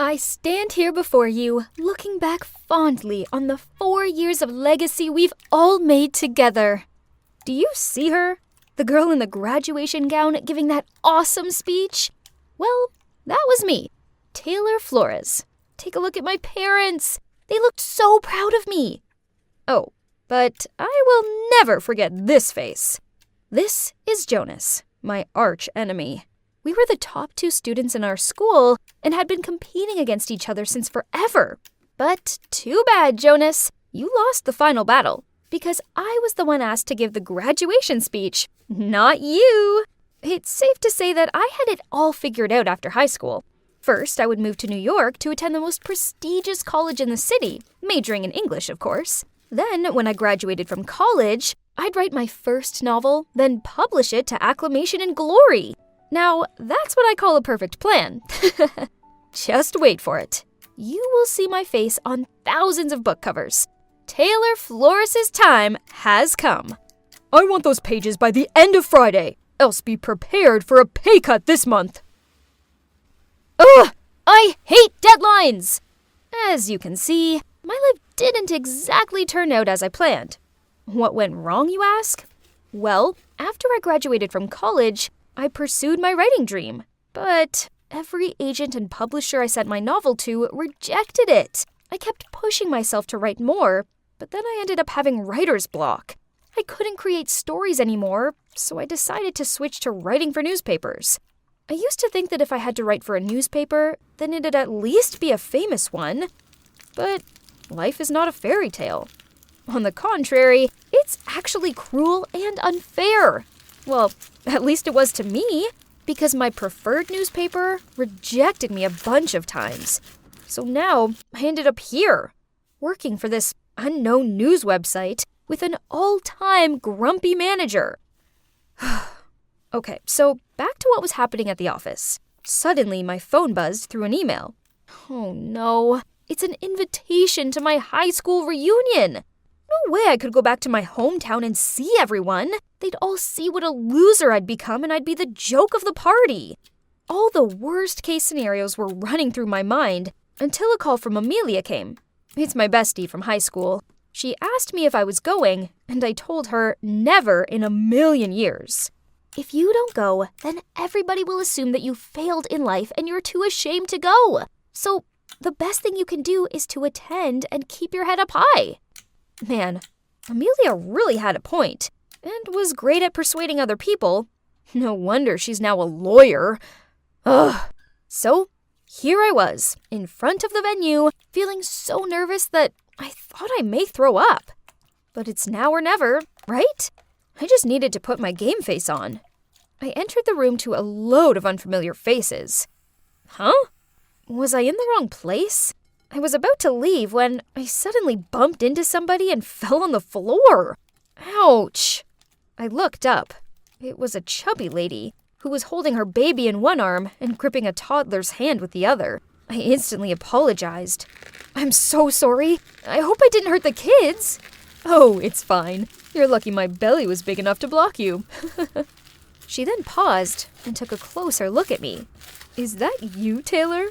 I stand here before you, looking back fondly on the 4 years of legacy we've all made together. Do you see her? The girl in the graduation gown giving that awesome speech? Well, that was me, Taylor Flores. Take a look at my parents. They looked so proud of me. Oh, but I will never forget this face. This is Jonas, my arch enemy. We were the top 2 students in our school and had been competing against each other since forever. But too bad, Jonas. You lost the final battle because I was the one asked to give the graduation speech, not you. It's safe to say that I had it all figured out after high school. First, I would move to New York to attend the most prestigious college in the city, majoring in English, of course. Then, when I graduated from college, I'd write my first novel, then publish it to acclamation and glory. Now, that's what I call a perfect plan. Just wait for it. You will see my face on thousands of book covers. Taylor Flores' time has come. I want those pages by the end of Friday, else be prepared for a pay cut this month. Ugh! I hate deadlines! As you can see, my life didn't exactly turn out as I planned. What went wrong, you ask? Well, after I graduated from college, I pursued my writing dream, but every agent and publisher I sent my novel to rejected it. I kept pushing myself to write more, but then I ended up having writer's block. I couldn't create stories anymore, so I decided to switch to writing for newspapers. I used to think that if I had to write for a newspaper, then it'd at least be a famous one. But life is not a fairy tale. On the contrary, it's actually cruel and unfair. Well, at least it was to me, because my preferred newspaper rejected me a bunch of times. So now I ended up here, working for this unknown news website with an all-time grumpy manager. Okay, so back to what was happening at the office. Suddenly, my phone buzzed through an email. Oh no, it's an invitation to my high school reunion. No way I could go back to my hometown and see everyone. They'd all see what a loser I'd become and I'd be the joke of the party. All the worst case scenarios were running through my mind until a call from Amelia came. It's my bestie from high school. She asked me if I was going, and I told her never in a million years. If you don't go, then everybody will assume that you failed in life and you're too ashamed to go. So the best thing you can do is to attend and keep your head up high. Man, Amelia really had a point, and was great at persuading other people. No wonder she's now a lawyer. Ugh. So, here I was, in front of the venue, feeling so nervous that I thought I may throw up. But it's now or never, right? I just needed to put my game face on. I entered the room to a load of unfamiliar faces. Huh? Was I in the wrong place? I was about to leave when I suddenly bumped into somebody and fell on the floor. Ouch! I looked up. It was a chubby lady who was holding her baby in one arm and gripping a toddler's hand with the other. I instantly apologized. I'm so sorry. I hope I didn't hurt the kids. Oh, it's fine. You're lucky my belly was big enough to block you. She then paused and took a closer look at me. Is that you, Taylor?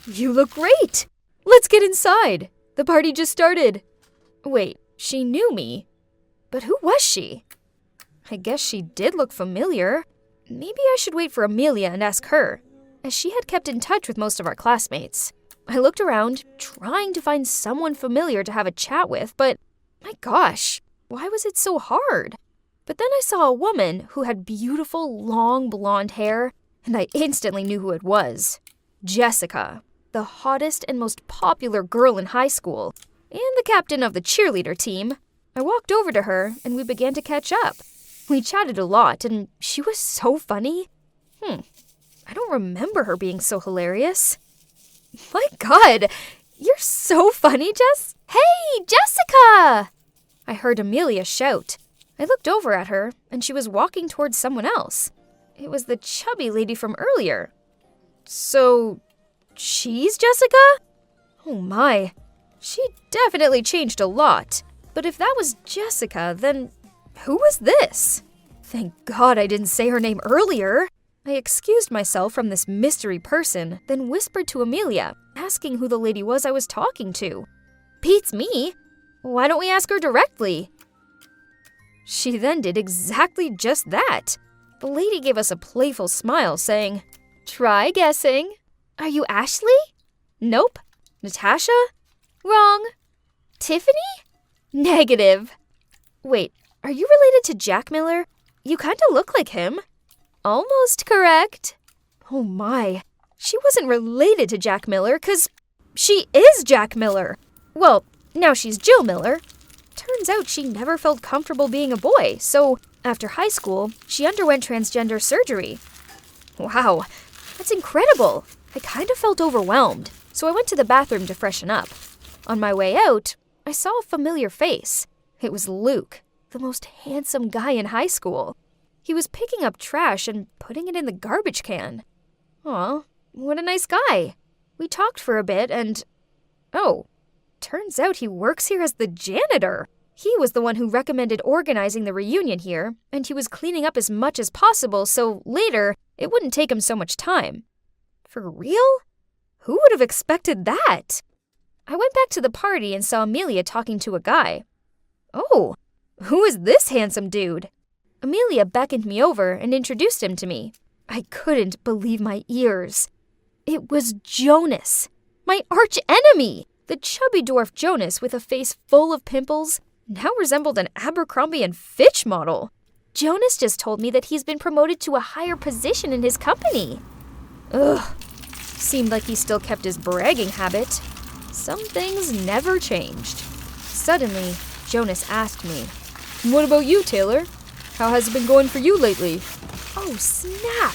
You look great! Let's get inside. The party just started. Wait, she knew me. But who was she? I guess she did look familiar. Maybe I should wait for Amelia and ask her, as she had kept in touch with most of our classmates. I looked around, trying to find someone familiar to have a chat with, but my gosh, why was it so hard? But then I saw a woman who had beautiful, long blonde hair, and I instantly knew who it was. Jessica, the hottest and most popular girl in high school, and the captain of the cheerleader team. I walked over to her, and we began to catch up. We chatted a lot, and she was so funny. I don't remember her being so hilarious. My God, you're so funny, Jess. Hey, Jessica! I heard Amelia shout. I looked over at her, and she was walking towards someone else. It was the chubby lady from earlier. So, she's Jessica? Oh my, she definitely changed a lot. But if that was Jessica, then who was this? Thank God I didn't say her name earlier. I excused myself from this mystery person, then whispered to Amelia, asking who the lady was I was talking to. Beats me. Why don't we ask her directly? She then did exactly just that. The lady gave us a playful smile, saying, "Try guessing. Are you Ashley?" "Nope." "Natasha?" "Wrong." "Tiffany?" "Negative." "Wait, are you related to Jack Miller? You kinda look like him." "Almost correct." Oh my, she wasn't related to Jack Miller, 'cause she is Jack Miller. Well, now she's Jill Miller. Turns out she never felt comfortable being a boy, so after high school, she underwent transgender surgery. Wow, that's incredible. I kind of felt overwhelmed, so I went to the bathroom to freshen up. On my way out, I saw a familiar face. It was Luke, the most handsome guy in high school. He was picking up trash and putting it in the garbage can. Aw, what a nice guy. We talked for a bit and... Oh, turns out he works here as the janitor. He was the one who recommended organizing the reunion here, and he was cleaning up as much as possible so later it wouldn't take him so much time. For real? Who would have expected that? I went back to the party and saw Amelia talking to a guy. Oh, who is this handsome dude? Amelia beckoned me over and introduced him to me. I couldn't believe my ears. It was Jonas, my arch enemy. The chubby dwarf Jonas with a face full of pimples now resembled an Abercrombie & Fitch model. Jonas just told me that he's been promoted to a higher position in his company. Ugh, seemed like he still kept his bragging habit. Some things never changed. Suddenly, Jonas asked me, "What about you, Taylor? How has it been going for you lately?" Oh, snap!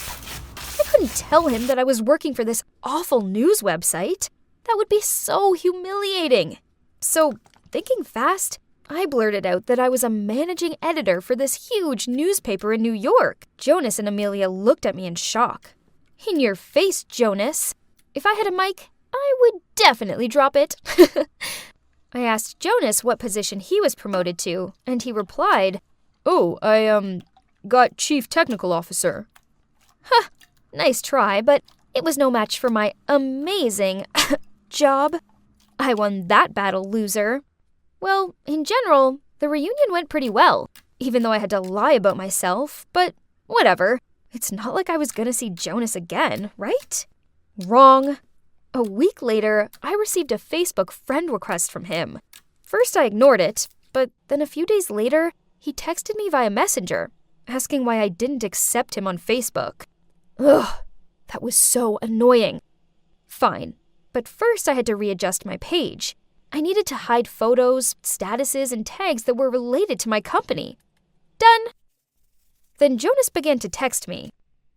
I couldn't tell him that I was working for this awful news website. That would be so humiliating. So, thinking fast, I blurted out that I was a managing editor for this huge newspaper in New York. Jonas and Amelia looked at me in shock. In your face, Jonas. If I had a mic, I would definitely drop it. I asked Jonas what position he was promoted to, and he replied, "Oh, I got Chief Technical Officer." Huh, nice try, but it was no match for my amazing job. I won that battle, loser. Well, in general, the reunion went pretty well, even though I had to lie about myself, but whatever. It's not like I was gonna see Jonas again, right? Wrong. A week later, I received a Facebook friend request from him. First I ignored it, but then a few days later, he texted me via Messenger, asking why I didn't accept him on Facebook. Ugh, that was so annoying. Fine, but first I had to readjust my page. I needed to hide photos, statuses, and tags that were related to my company. Done. Then Jonas began to text me.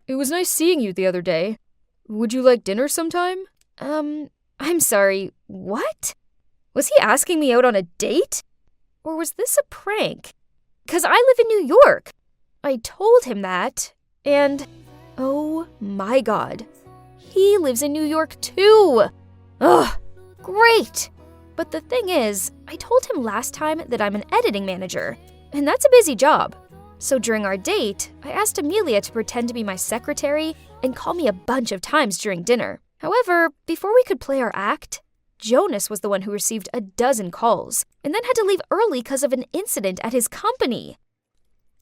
"It was nice seeing you the other day. Would you like dinner sometime?" I'm sorry, what? Was he asking me out on a date? Or was this a prank? 'Cause I live in New York. I told him that, and oh my God, he lives in New York too. Ugh, great. But the thing is, I told him last time that I'm an editing manager, and that's a busy job. So during our date, I asked Amelia to pretend to be my secretary and call me a bunch of times during dinner. However, before we could play our act, Jonas was the one who received a dozen calls and then had to leave early because of an incident at his company.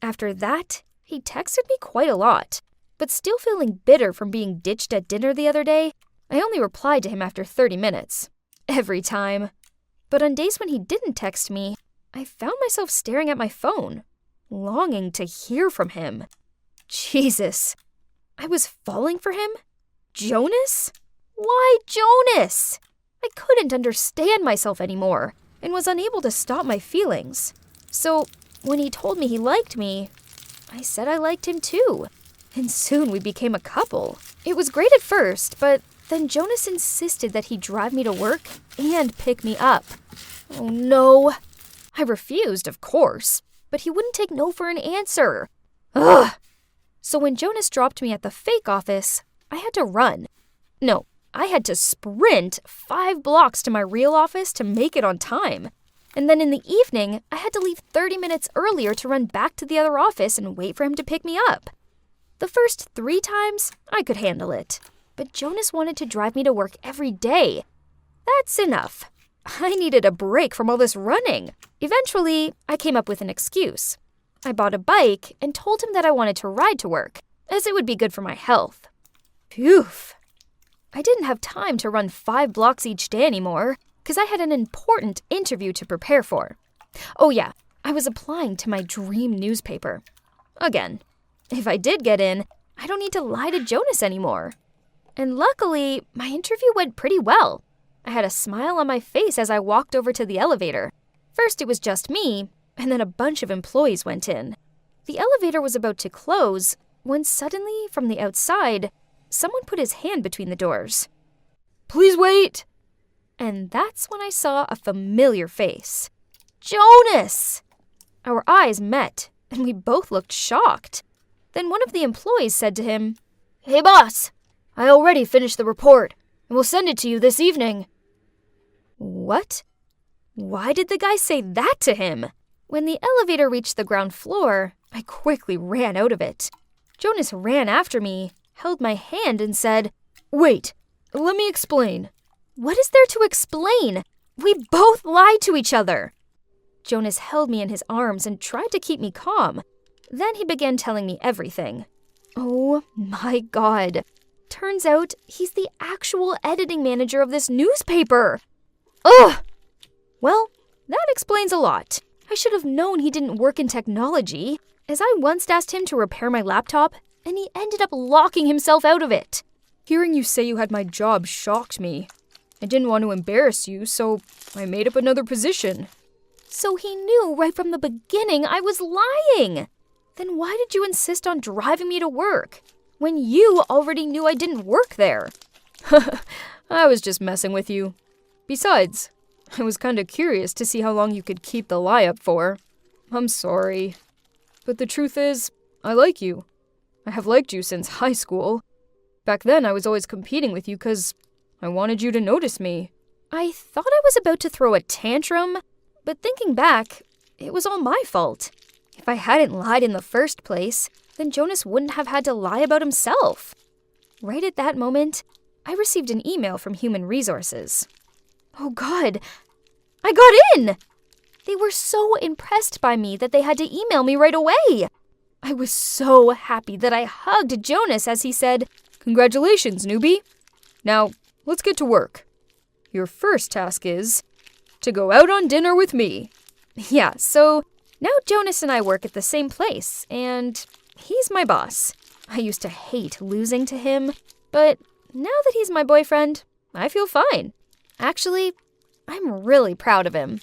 After that, he texted me quite a lot, but still feeling bitter from being ditched at dinner the other day, I only replied to him after 30 minutes. Every time. But on days when he didn't text me, I found myself staring at my phone, longing to hear from him. Jesus. I was falling for him? Jonas? Why Jonas? I couldn't understand myself anymore and was unable to stop my feelings. So when he told me he liked me, I said I liked him too. And soon we became a couple. It was great at first, but then Jonas insisted that he drive me to work and pick me up. Oh no. I refused, of course, but he wouldn't take no for an answer. Ugh. So when Jonas dropped me at the fake office, I had to run. No, I had to sprint 5 blocks to my real office to make it on time. And then in the evening, I had to leave 30 minutes earlier to run back to the other office and wait for him to pick me up. The first 3 times, I could handle it. But Jonas wanted to drive me to work every day, That's enough. I needed a break from all this running. Eventually, I came up with an excuse. I bought a bike and told him that I wanted to ride to work, as it would be good for my health. Phew. I didn't have time to run 5 blocks each day anymore, because I had an important interview to prepare for. Oh yeah, I was applying to my dream newspaper. Again, if I did get in, I don't need to lie to Jonas anymore. And luckily, my interview went pretty well. I had a smile on my face as I walked over to the elevator. First it was just me, and then a bunch of employees went in. The elevator was about to close when suddenly, from the outside, someone put his hand between the doors. "Please wait!" And that's when I saw a familiar face. Jonas! Our eyes met, and we both looked shocked. Then one of the employees said to him, "Hey boss, I already finished the report, and will send it to you this evening." What? Why did the guy say that to him? When the elevator reached the ground floor, I quickly ran out of it. Jonas ran after me, held my hand, and said, "Wait, let me explain." What is there to explain? We both lied to each other. Jonas held me in his arms and tried to keep me calm. Then he began telling me everything. Oh my God. Turns out he's the actual editing manager of this newspaper. Ugh! Well, that explains a lot. I should have known he didn't work in technology, as I once asked him to repair my laptop, and he ended up locking himself out of it. Hearing you say you had my job shocked me. I didn't want to embarrass you, so I made up another position. So he knew right from the beginning I was lying. Then why did you insist on driving me to work, when you already knew I didn't work there? I was just messing with you. Besides, I was kinda curious to see how long you could keep the lie up for. I'm sorry. But the truth is, I like you. I have liked you since high school. Back then, I was always competing with you because I wanted you to notice me. I thought I was about to throw a tantrum, but thinking back, it was all my fault. If I hadn't lied in the first place, then Jonas wouldn't have had to lie about himself. Right at that moment, I received an email from Human Resources. Oh God, I got in! They were so impressed by me that they had to email me right away. I was so happy that I hugged Jonas as he said, "Congratulations, newbie. Now, let's get to work. Your first task is to go out on dinner with me." Yeah, so now Jonas and I work at the same place, and he's my boss. I used to hate losing to him, but now that he's my boyfriend, I feel fine. Actually, I'm really proud of him.